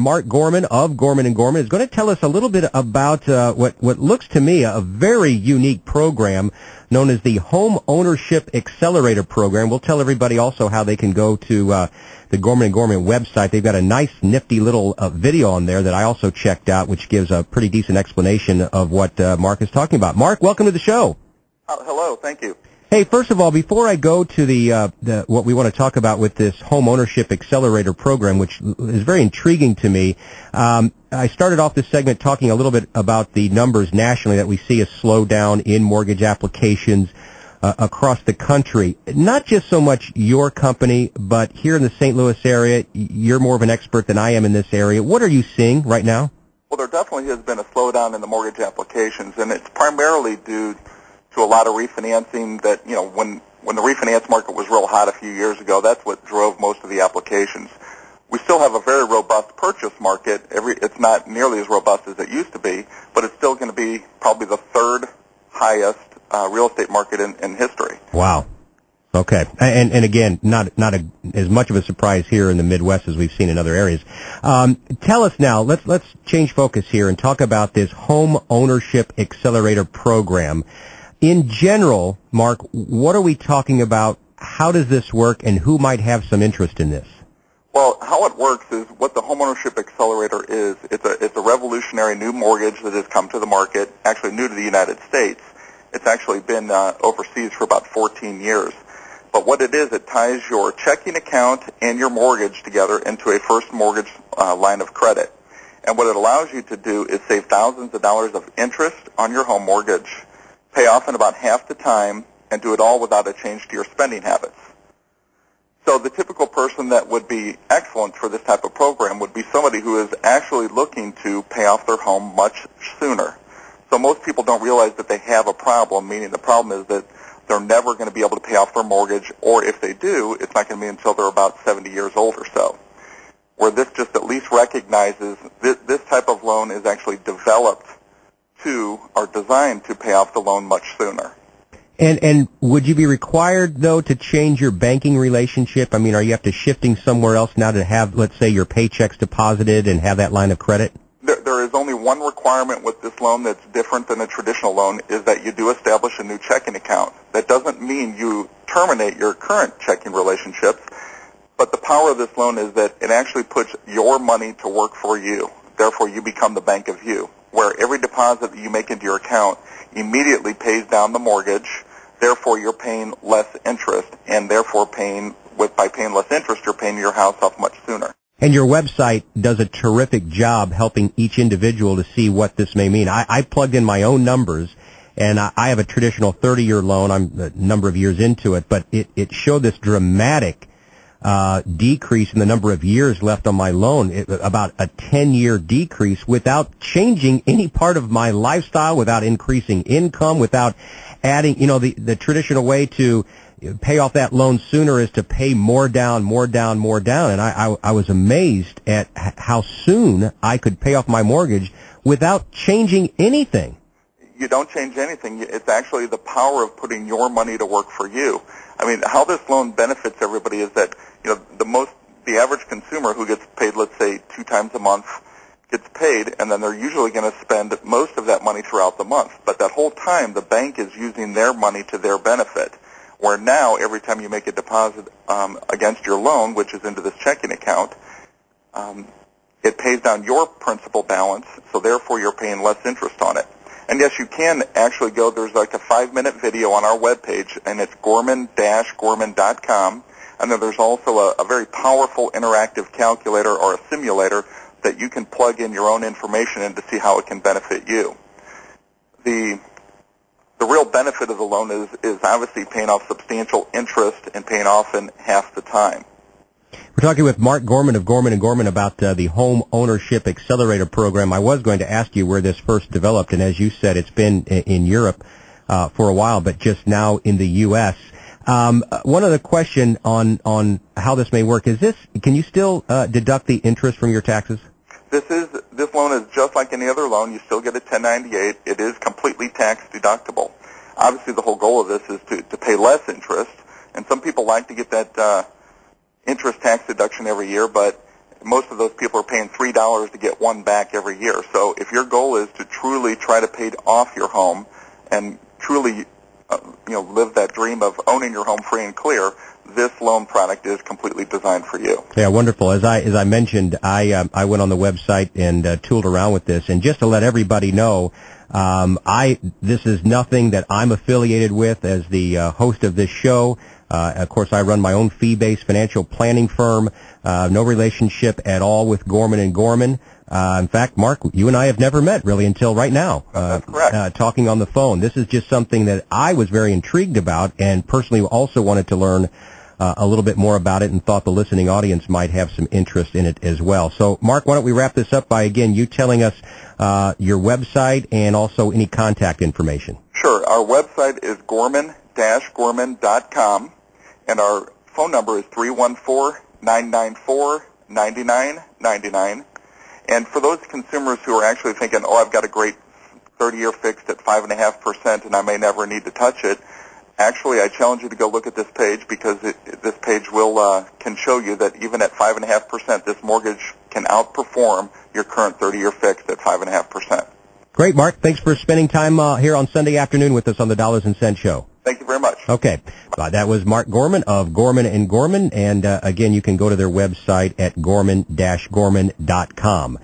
Mark Gorman of Gorman & Gorman, is going to tell us a little bit about what looks to me a very unique program known as the Home Ownership Accelerator Program. We'll tell everybody also how they can go to the Gorman & Gorman website. They've got a nice, nifty little video on there that I also checked out, which gives a pretty decent explanation of what Mark is talking about. Mark, welcome to the show. Hello, thank you. Hey, first of all, before I go to the what we want to talk about with this Home Ownership Accelerator Program, which is very intriguing to me, I started off this segment talking a little bit about the numbers nationally that we see a slowdown in mortgage applications across the country. Not just so much your company, but here in the St. Louis area, you're more of an expert than I am in this area. What are you seeing right now? Well, there definitely has been a slowdown in the mortgage applications, and it's primarily due to a lot of refinancing that, when the refinance market was real hot a few years ago, that's what drove most of the applications. We still have a very robust purchase market. It's not nearly as robust as it used to be, but it's still going to be probably the third highest real estate market in history. Wow. Okay. And again, not as much of a surprise here in the Midwest as we've seen in other areas. Tell us now, let's change focus here and talk about this Home Ownership Accelerator Program. In general, Mark, what are we talking about? How does this work, and who might have some interest in this? Well, how it works is what the Homeownership Accelerator is. It's a revolutionary new mortgage that has come to the market, actually new to the United States. It's actually been overseas for about 14 years. But what it is, it ties your checking account and your mortgage together into a first mortgage line of credit. And what it allows you to do is save thousands of dollars of interest on your home mortgage, pay off in about half the time, and do it all without a change to your spending habits. So the typical person that would be excellent for this type of program would be somebody who is actually looking to pay off their home much sooner. So most people don't realize that they have a problem, meaning the problem is that they're never going to be able to pay off their mortgage, or if they do, it's not going to be until they're about 70 years old or so. Where this just at least recognizes this type of loan is actually developed to or designed to pay off the loan much sooner. And would you be required, though, to change your banking relationship? I mean, are you have to shifting somewhere else now to have, let's say, your paychecks deposited and have that line of credit? There is only one requirement with this loan that's different than a traditional loan, is that you do establish a new checking account. That doesn't mean you terminate your current checking relationships, but the power of this loan is that it actually puts your money to work for you. Therefore, you become the bank of you, where every deposit that you make into your account immediately pays down the mortgage. Therefore, you're paying less interest, and therefore by paying less interest, you're paying your house off much sooner. And your website does a terrific job helping each individual to see what this may mean. I plugged in my own numbers, and I have a traditional 30-year loan. I'm a number of years into it, but it showed this dramatic decrease in the number of years left on my loan, about a 10-year decrease without changing any part of my lifestyle, without increasing income, without adding, the traditional way to pay off that loan sooner is to pay more down. And I was amazed at how soon I could pay off my mortgage without changing anything. You don't change anything. It's actually the power of putting your money to work for you. I mean, how this loan benefits everybody is that, the average consumer who gets paid, let's say, 2 times a month, gets paid, and then they're usually going to spend most of that money throughout the month. But that whole time, the bank is using their money to their benefit. Where now, every time you make a deposit against your loan, which is into this checking account, it pays down your principal balance, so therefore you're paying less interest on it. And yes, you can actually go, there's like a 5-minute video on our webpage, and it's gorman-gorman.com, and then there's also a very powerful interactive calculator or a simulator that you can plug in your own information in to see how it can benefit you. The real benefit of the loan is obviously paying off substantial interest and paying off in half the time. We're talking with Mark Gorman of Gorman & Gorman about the Home Ownership Accelerator Program. I was going to ask you where this first developed, and as you said, it's been in Europe for a while, but just now in the U.S. One other question on how this may work is this: can you still deduct the interest from your taxes? This loan is just like any other loan. You still get a 1098. It is completely tax deductible. Obviously, the whole goal of this is to pay less interest, and some people like to get that interest tax deduction every year, but most of those people are paying $3 to get one back every year. So if your goal is to truly try to pay off your home and truly live that dream of owning your home free and clear, this loan product is completely designed for you. Yeah, wonderful. As I mentioned, I went on the website and tooled around with this, and just to let everybody know, this is nothing that I'm affiliated with as the host of this show. Of course, I run my own fee-based financial planning firm. No relationship at all with Gorman and Gorman. In fact, Mark, you and I have never met really until right now. That's correct. Talking on the phone. This is just something that I was very intrigued about, and personally also wanted to learn a little bit more about it, and thought the listening audience might have some interest in it as well. So, Mark, why don't we wrap this up by, again, you telling us your website and also any contact information. Sure. Our website is gorman-gorman.com, and our phone number is 314-994-9999. And for those consumers who are actually thinking, I've got a great 30-year fixed at 5.5% and I may never need to touch it, actually, I challenge you to go look at this page, because this page can show you that even at 5.5%, this mortgage can outperform your current 30-year fixed at 5.5%. Great, Mark. Thanks for spending time here on Sunday afternoon with us on the Dollars and Cents Show. Thank you very much. Okay. That was Mark Gorman of Gorman and Gorman, and again, you can go to their website at gorman-gorman.com.